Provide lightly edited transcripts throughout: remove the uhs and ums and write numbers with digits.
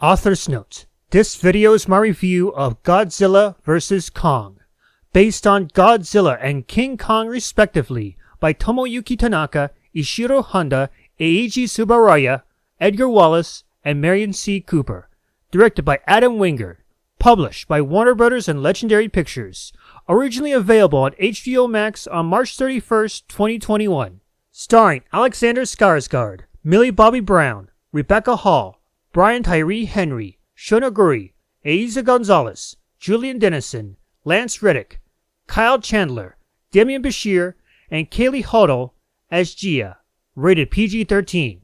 Author's note. This video is my review of Godzilla vs. Kong, based on Godzilla and King Kong respectively, by Tomoyuki Tanaka, Ishiro Honda, Eiji Tsuburaya, Edgar Wallace, and Marion C. Cooper. Directed by Adam Wingard. Published by Warner Bros. And Legendary Pictures. Originally available on HBO Max on March 31st, 2021. Starring Alexander Skarsgård, Millie Bobby Brown, Rebecca Hall, Brian Tyree Henry, Shonoguri, Eiza Gonzalez, Julian Dennison, Lance Reddick, Kyle Chandler, Demian Bashir, and Kaylee Hoddle as Gia. Rated PG-13.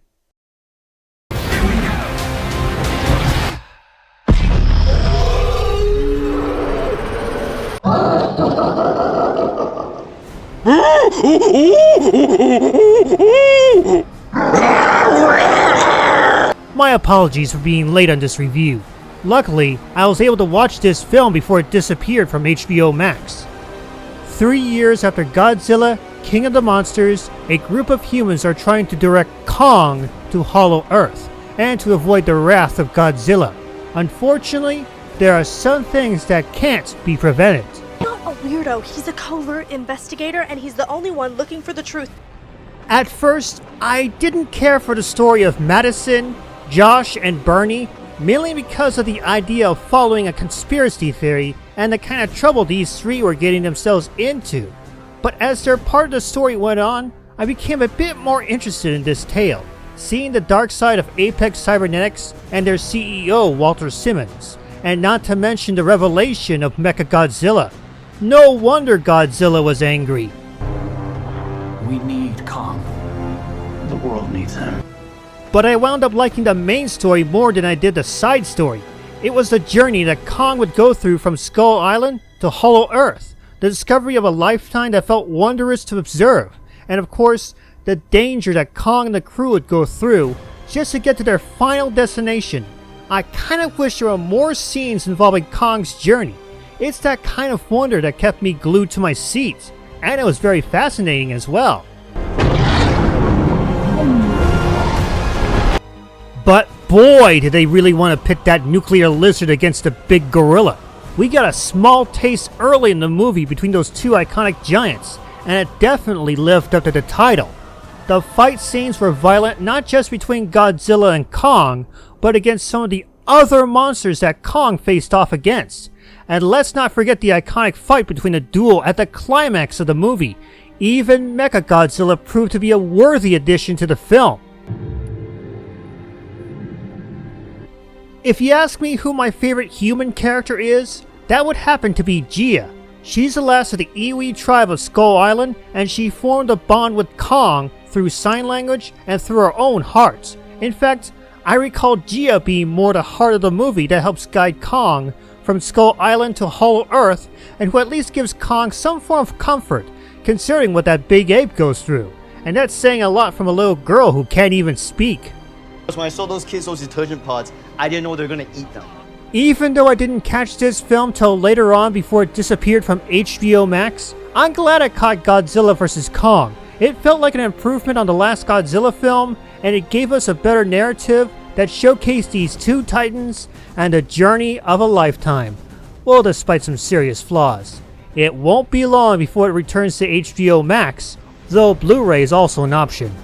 My apologies for being late on this review. Luckily, I was able to watch this film before it disappeared from HBO Max. 3 years after Godzilla, King of the Monsters, a group of humans are trying to direct Kong to Hollow Earth, and to avoid the wrath of Godzilla. Unfortunately, there are some things that can't be prevented. He's not a weirdo, he's a covert investigator and he's the only one looking for the truth. At first, I didn't care for the story of Madison, Josh, and Bernie, mainly because of the idea of following a conspiracy theory and the kind of trouble these three were getting themselves into. But as their part of the story went on, I became a bit more interested in this tale, seeing the dark side of Apex Cybernetics and their CEO Walter Simmons, and not to mention the revelation of Mechagodzilla. No wonder Godzilla was angry. We need Kong. The world needs him. But I wound up liking the main story more than I did the side story. It was the journey that Kong would go through from Skull Island to Hollow Earth, the discovery of a lifetime that felt wondrous to observe, and of course, the danger that Kong and the crew would go through just to get to their final destination. I kind of wish there were more scenes involving Kong's journey. It's that kind of wonder that kept me glued to my seat, and it was very fascinating as well. But boy, did they really want to pit that nuclear lizard against the big gorilla. We got a small taste early in the movie between those two iconic giants, and it definitely lived up to the title. The fight scenes were violent not just between Godzilla and Kong, but against some of the other monsters that Kong faced off against. And let's not forget the iconic fight between the duo at the climax of the movie. Even Mechagodzilla proved to be a worthy addition to the film. If you ask me who my favorite human character is, that would happen to be Gia. She's the last of the Iwi tribe of Skull Island, and she formed a bond with Kong through sign language and through her own heart. In fact, I recall Gia being more the heart of the movie that helps guide Kong from Skull Island to Hollow Earth, and who at least gives Kong some form of comfort, considering what that big ape goes through. And that's saying a lot from a little girl who can't even speak. When I saw those kids, those detergent pods, I didn't know they were gonna eat them. Even though I didn't catch this film till later on before it disappeared from HBO Max, I'm glad I caught Godzilla vs. Kong. It felt like an improvement on the last Godzilla film, and it gave us a better narrative that showcased these two titans and the journey of a lifetime. Well, despite some serious flaws. It won't be long before it returns to HBO Max, though Blu-ray is also an option.